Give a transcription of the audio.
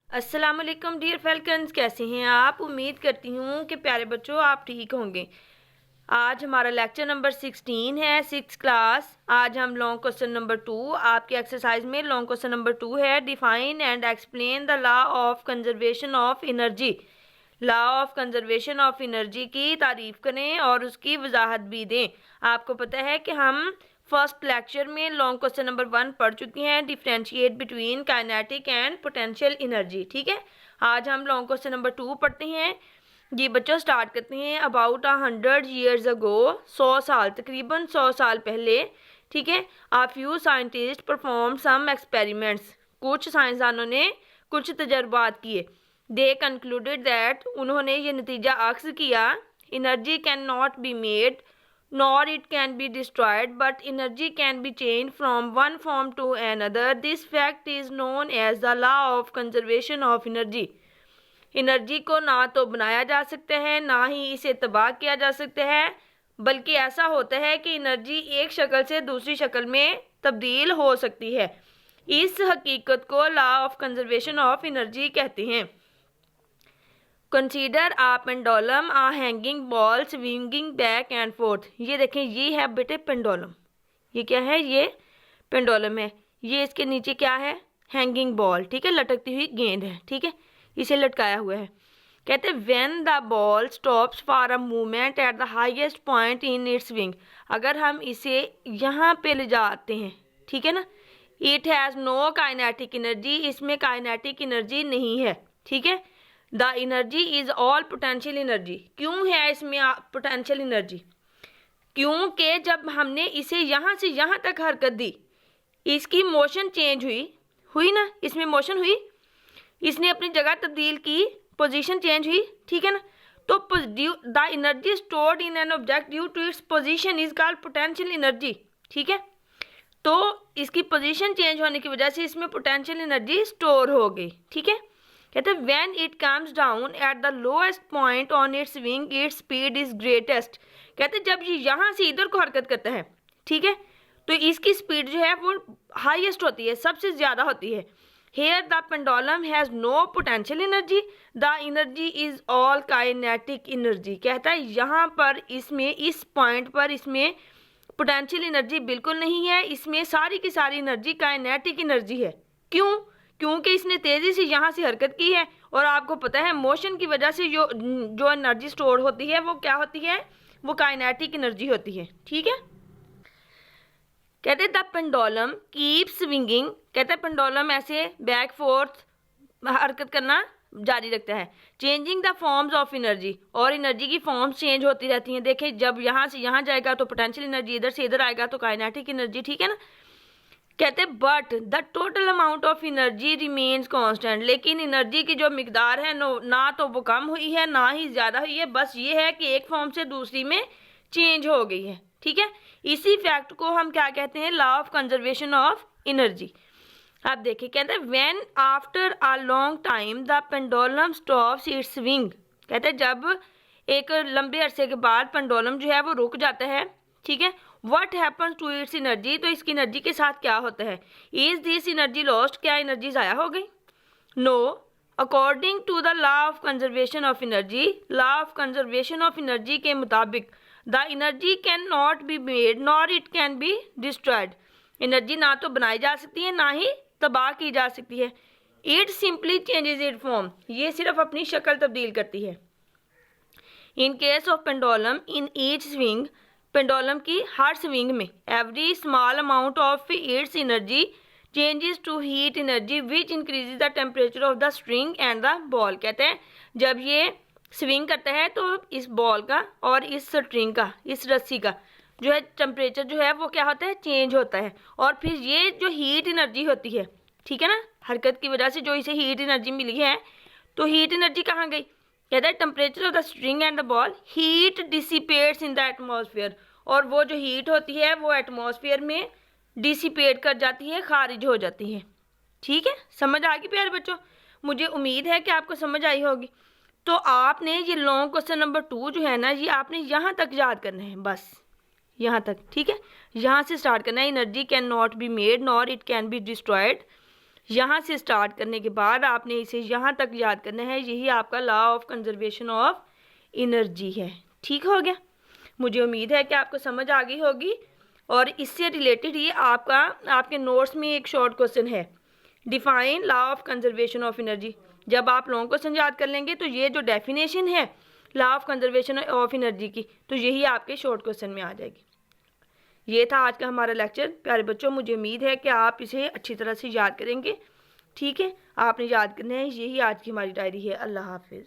अस्सलाम वालेकुम dear falcons, कैसे हैं आप। उम्मीद करती हूँ कि प्यारे बच्चों आप ठीक होंगे। आज हमारा लेक्चर नंबर 16 है, 6th क्लास। आज हम लॉन्ग क्वेश्चन नंबर 2 आपके एक्सरसाइज में लॉन्ग क्वेश्चन नंबर 2 है, define and explain the law of conservation of energy. Law of conservation of energy की तारीफ करें और उसकी वजाहत भी दें। आपको पता है कि हम फर्स्ट लेक्चर में लॉन्ग क्वेश्चन नंबर 1 पढ़ चुके हैं, differentiate between kinetic and potential energy. ठीक है, आज हम लॉन्ग क्वेश्चन नंबर 2 पढ़ते हैं। जी बच्चों, स्टार्ट करते हैं। अबाउट 100 years अगो, 100 साल, तकरीबन 100 साल पहले, ठीक है, a few scientists perform some experiments. कुछ साइंसदानों ने कुछ तजर्बात किए। दे कंक्लूडेड दैट, उन्होंने ये नतीजा अक्स किया, energy can not be made nor it can be destroyed, but energy can be changed from one form to another. This fact is known as the law of conservation of energy. Energy को ना तो बनाया जा सकता है, ना ही इसे तबाह किया जा सकता है, बल्कि ऐसा होता है कि एनर्जी एक शक्ल से दूसरी शक्ल में तब्दील हो सकती है। इस हकीकत को law of conservation of energy कहते हैं। Consider a pendulum, a hanging ball swinging back and forth. ये देखें, ये है बेटे पेंडोलम। ये क्या है? ये पेंडोलम है। ये इसके नीचे क्या है? हैंगिंग बॉल, ठीक है, लटकती हुई गेंद है, ठीक है, इसे लटकाया हुआ है। कहते हैं when the ball stops for a movement at the highest point in its swing. अगर हम इसे यहाँ पे ले जाते हैं, ठीक है ना, it has no kinetic energy, इसमें काइनेटिक एनर्जी नहीं है, ठीक है। The energy is all potential energy. क्यों है इसमें पोटेंशियल एनर्जी? क्योंकि जब हमने इसे यहाँ से यहाँ तक हरकत दी, इसकी मोशन चेंज हुई ना, इसमें मोशन हुई, इसने अपनी जगह तब्दील की, पोजीशन चेंज हुई, ठीक है ना। तो the energy stored in an object due to its position is called potential energy, ठीक है। तो इसकी पोजीशन चेंज होने की वजह से इसमें पोटेंशियल एनर्जी स्टोर हो गई, ठीक है। कहते हैं when it comes down at the lowest point on it's wing its speed is greatest. कहते हैं जब ये यहाँ से इधर को हरकत करता है, ठीक है, तो इसकी स्पीड जो है वो हाईएस्ट होती है, सबसे ज़्यादा होती है। Here the pendulum has no potential energy, the energy is all kinetic energy. कहता है यहाँ पर इसमें, इस पॉइंट पर इसमें पोटेंशियल एनर्जी बिल्कुल नहीं है, इसमें सारी की सारी एनर्जी काइनेटिक एनर्जी है। क्यों? क्योंकि इसने तेज़ी से यहाँ से हरकत की है, और आपको पता है मोशन की वजह से जो एनर्जी स्टोर होती है वो क्या होती है? वो काइनेटिक एनर्जी होती है, ठीक है। कहते द पेंडुलम कीप स्विंगिंग। कहते हैं पेंडुलम ऐसे बैक फोर्थ हरकत करना जारी रखता है। Changing the forms of energy, और एनर्जी की फॉर्म्स चेंज होती रहती हैं। देखें, जब यहाँ से यहाँ जाएगा तो पोटेंशियल एनर्जी, इधर से इधर आएगा तो काइनेटिक एनर्जी, ठीक है ना। कहते हैं but the total amount of energy remains constant. लेकिन एनर्जी की जो मिकदार है ना तो वो कम हुई है ना ही ज़्यादा हुई है, बस ये है कि एक फॉर्म से दूसरी में चेंज हो गई है, ठीक है। इसी फैक्ट को हम क्या कहते हैं? Law of conservation of energy. आप देखिए, कहते हैं when after a long time the pendulum stops it's swing. कहते हैं जब एक लंबे अरसे के बाद पेंडुलम जो है वो रुक जाता है, ठीक है। What happens to its energy, तो इसकी एनर्जी के साथ क्या होता है? इज दिस एनर्जी लॉस्ट, क्या एनर्जी ज़ाया हो गई? No, according to the law of conservation of energy, law of conservation of energy के मुताबिक the energy can not be made nor it can be destroyed. Energy ना तो बनाई जा सकती है ना ही तबाह की जा सकती है। It simply changes it form, ये सिर्फ अपनी शक्ल तब्दील करती है। In case of pendulum in each swing, pendulum की हर स्विंग में every small amount of its energy changes to heat energy which increases the temperature of the string and the ball. कहते हैं जब ये स्विंग करता है तो इस बॉल का और इस स्ट्रिंग का, इस रस्सी का जो है टेम्परेचर जो है वो क्या होता है? चेंज होता है। और फिर ये जो हीट एनर्जी होती है, ठीक है ना, हरकत की वजह से जो इसे हीट एनर्जी मिली है, तो हीट एनर्जी कहाँ गई? कहता है temperature of the string and the ball heat dissipates in the atmosphere. और वो जो हीट होती है वो एटमॉस्फेयर में डिसिपेट कर जाती है, खारिज हो जाती है, ठीक है। समझ आ गई प्यारे बच्चों? मुझे उम्मीद है कि आपको समझ आई होगी। तो आपने ये लॉन्ग क्वेश्चन नंबर 2 जो है ना, ये आपने यहाँ तक याद करना है, बस यहाँ तक, ठीक है। यहाँ से स्टार्ट करना है। Energy can not be made nor it can be destroyed, यहाँ से स्टार्ट करने के बाद आपने इसे यहाँ तक याद करना है। यही आपका law of conservation of energy है। ठीक हो गया? मुझे उम्मीद है कि आपको समझ आ गई होगी। और इससे रिलेटेड ही आपके नोट्स में एक शॉर्ट क्वेश्चन है, define law of conservation of energy. जब आप लॉन्ग क्वेश्चन याद कर लेंगे तो ये जो डेफिनेशन है law of conservation of energy की, तो यही आपके शॉर्ट क्वेश्चन में आ जाएगी। ये था आज का हमारा लेक्चर। प्यारे बच्चों, मुझे उम्मीद है कि आप इसे अच्छी तरह से याद करेंगे। ठीक है, आपने याद करना है। यही आज की हमारी डायरी है। अल्लाह हाफिज़।